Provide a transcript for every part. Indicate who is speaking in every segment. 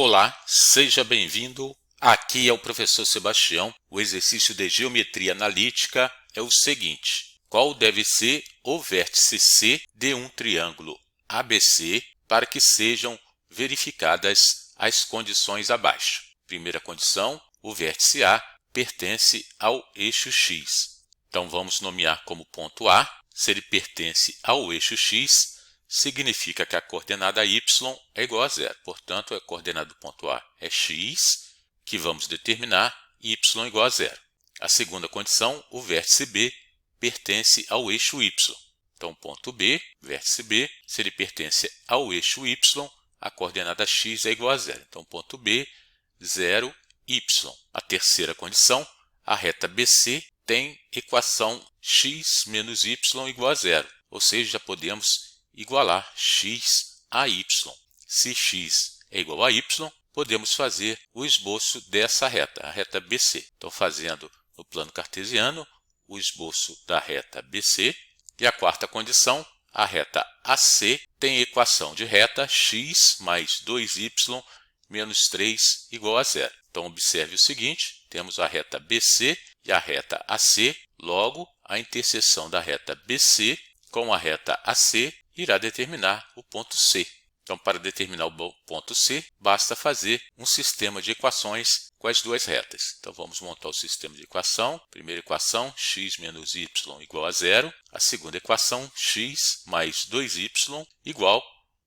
Speaker 1: Olá, seja bem-vindo. Aqui é o professor Sebastião. O exercício de geometria analítica é o seguinte: qual deve ser o vértice C de um triângulo ABC para que sejam verificadas as condições abaixo? Primeira condição: o vértice A pertence ao eixo X. Então vamos nomear como ponto A. Se ele pertence ao eixo X, significa que a coordenada y é igual a zero. Portanto, a coordenada do ponto A é x, que vamos determinar y igual a zero. A segunda condição, o vértice B pertence ao eixo y. Então, ponto B, vértice B, se ele pertence ao eixo y, a coordenada x é igual a zero. Então, ponto B, 0, y. A terceira condição, a reta BC tem equação x menos y igual a zero. Ou seja, já podemos igualar x a y. Se x é igual a y, podemos fazer o esboço dessa reta, a reta BC. Então, fazendo no plano cartesiano o esboço da reta BC. E a quarta condição, a reta AC tem equação de reta x mais 2y menos 3 igual a zero. Então, observe o seguinte, temos a reta BC e a reta AC, logo, a interseção da reta BC com a reta AC irá determinar o ponto C. Então, para determinar o ponto C, basta fazer um sistema de equações com as duas retas. Então, vamos montar o sistema de equação. Primeira equação, x menos y igual a zero. A segunda equação, x mais 2y igual,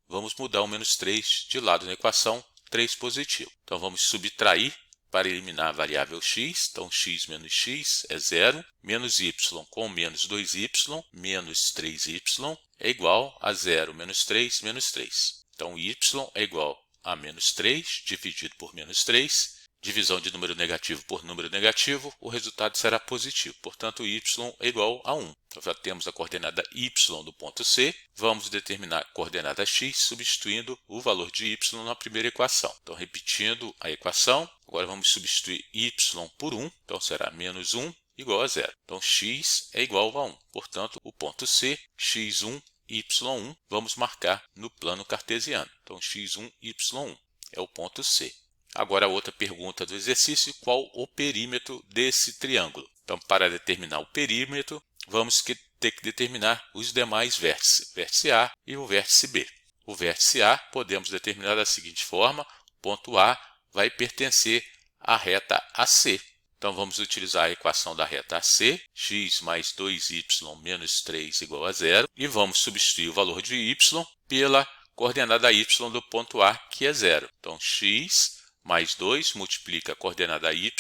Speaker 1: vamos mudar o menos 3 de lado na equação, 3 positivo. Então, vamos subtrair para eliminar a variável x. Então, x menos x é zero. Menos y com menos 2y, menos 3y, é igual a 0 menos 3, menos 3. Então, y é igual a menos 3 dividido por menos 3. Divisão de número negativo por número negativo, o resultado será positivo. Portanto, y é igual a 1. Então, já temos a coordenada y do ponto C. Vamos determinar a coordenada x substituindo o valor de y na primeira equação. Então, repetindo a equação, agora vamos substituir y por 1. Então, será menos 1 igual a zero. Então, x é igual a 1. Portanto, o ponto C, x1, y1, vamos marcar no plano cartesiano. Então, x1, y1 é o ponto C. Agora, a outra pergunta do exercício, qual o perímetro desse triângulo? Então, para determinar o perímetro, vamos ter que determinar os demais vértices, vértice A e o vértice B. O vértice A podemos determinar da seguinte forma, o ponto A vai pertencer à reta AC. Então, vamos utilizar a equação da reta AC, x mais 2y menos 3 igual a zero, e vamos substituir o valor de y pela coordenada y do ponto A, que é zero. Então, x mais 2 multiplica a coordenada y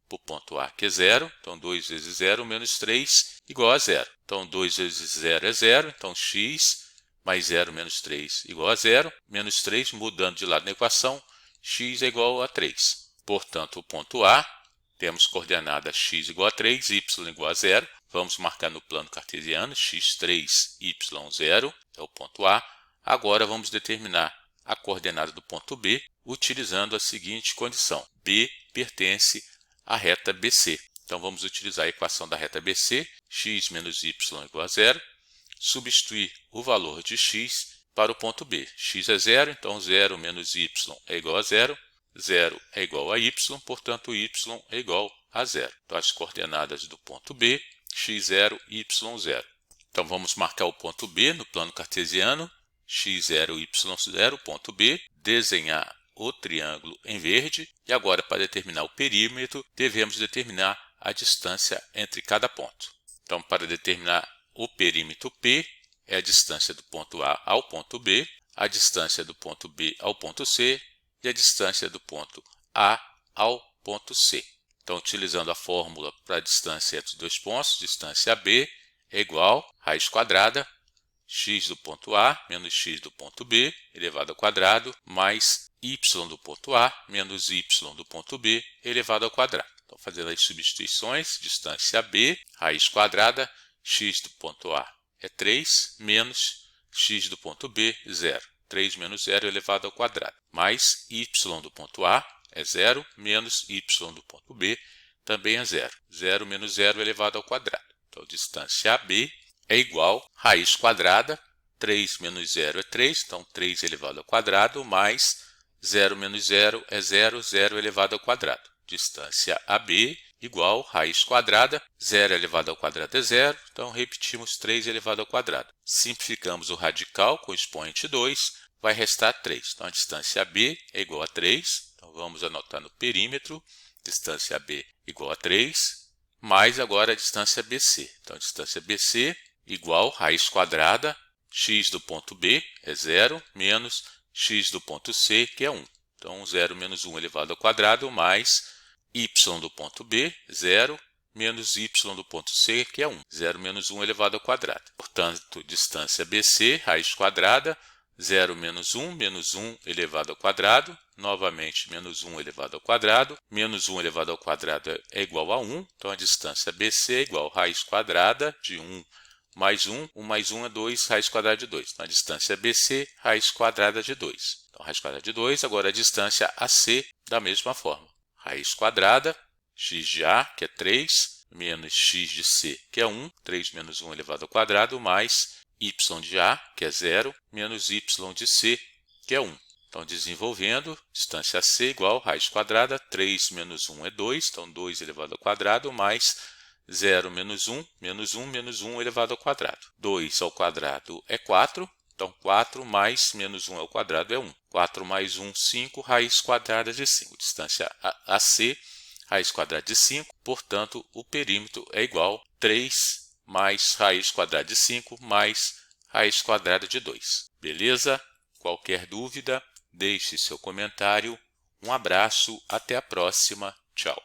Speaker 1: para o ponto A, que é zero. Então, 2 vezes 0 menos 3 igual a zero. Então, 2 vezes 0 é zero. Então, x mais 0 menos 3 igual a zero. Menos 3, mudando de lado na equação, x é igual a 3. Portanto, o ponto A, temos coordenada x igual a 3, y igual a zero. Vamos marcar no plano cartesiano, x3, y0 é o ponto A. Agora, vamos determinar a coordenada do ponto B, utilizando a seguinte condição. B pertence à reta BC. Então, vamos utilizar a equação da reta BC, x menos y igual a zero. Substituir o valor de x para o ponto B. X é zero, então 0 menos y é igual a zero. 0 é igual a y, portanto, y é igual a zero. Então, as coordenadas do ponto B, x0, y0. Então, vamos marcar o ponto B no plano cartesiano, x0, y0, ponto B, desenhar o triângulo em verde, e agora, para determinar o perímetro, devemos determinar a distância entre cada ponto. Então, para determinar o perímetro P, é a distância do ponto A ao ponto B, a distância do ponto B ao ponto C, e a distância do ponto A ao ponto C. Então, utilizando a fórmula para a distância entre dois pontos, distância B é igual a raiz quadrada, x do ponto A menos x do ponto B elevado ao quadrado, mais y do ponto A menos y do ponto B elevado ao quadrado. Então, fazendo as substituições, distância B, raiz quadrada, x do ponto A é 3, menos x do ponto B, 0. 3 menos 0 elevado ao quadrado, mais y do ponto A é 0, menos y do ponto B também é 0. 0 menos 0 elevado ao quadrado. Então, distância AB é igual a raiz quadrada, 3 menos 0 é 3, então 3 elevado ao quadrado, mais 0 menos 0 é 0, 0 elevado ao quadrado. Distância AB igual raiz quadrada, 0 elevado ao quadrado é 0, então repetimos 3 elevado ao quadrado. Simplificamos o radical com o expoente 2, vai restar 3. Então a distância AB é igual a 3, então vamos anotar no perímetro, distância AB igual a 3, mais agora a distância BC. Então a distância BC igual raiz quadrada, x do ponto B é 0, menos x do ponto C, que é 1. Então 0 menos 1 elevado ao quadrado, mais y do ponto B, 0, menos y do ponto C, que é 1. 0 menos 1 elevado ao quadrado. Portanto, distância BC, raiz quadrada, 0 menos 1 elevado ao quadrado, novamente menos 1 elevado ao quadrado, menos 1 elevado ao quadrado é igual a 1, então a distância BC é igual a raiz quadrada de 1 mais 1, 1 mais 1 é 2, raiz quadrada de 2. Então a distância BC, raiz quadrada de 2. Então raiz quadrada de 2, agora a distância AC da mesma forma. Raiz quadrada, x de A, que é 3, menos x de C, que é 1, 3 menos 1 elevado ao quadrado, mais y de A, que é 0, menos y de C, que é 1. Então, desenvolvendo, distância AC igual raiz quadrada, 3 menos 1 é 2, então 2 elevado ao quadrado, mais 0 menos 1, menos 1, menos 1 elevado ao quadrado. 2 ao quadrado é 4, então 4 mais menos 1 ao quadrado é 1. 4 mais 1, 5, raiz quadrada de 5. Distância AC, raiz quadrada de 5, portanto, o perímetro é igual a 3 mais raiz quadrada de 5 mais raiz quadrada de 2. Beleza? Qualquer dúvida, deixe seu comentário. Um abraço, até a próxima. Tchau.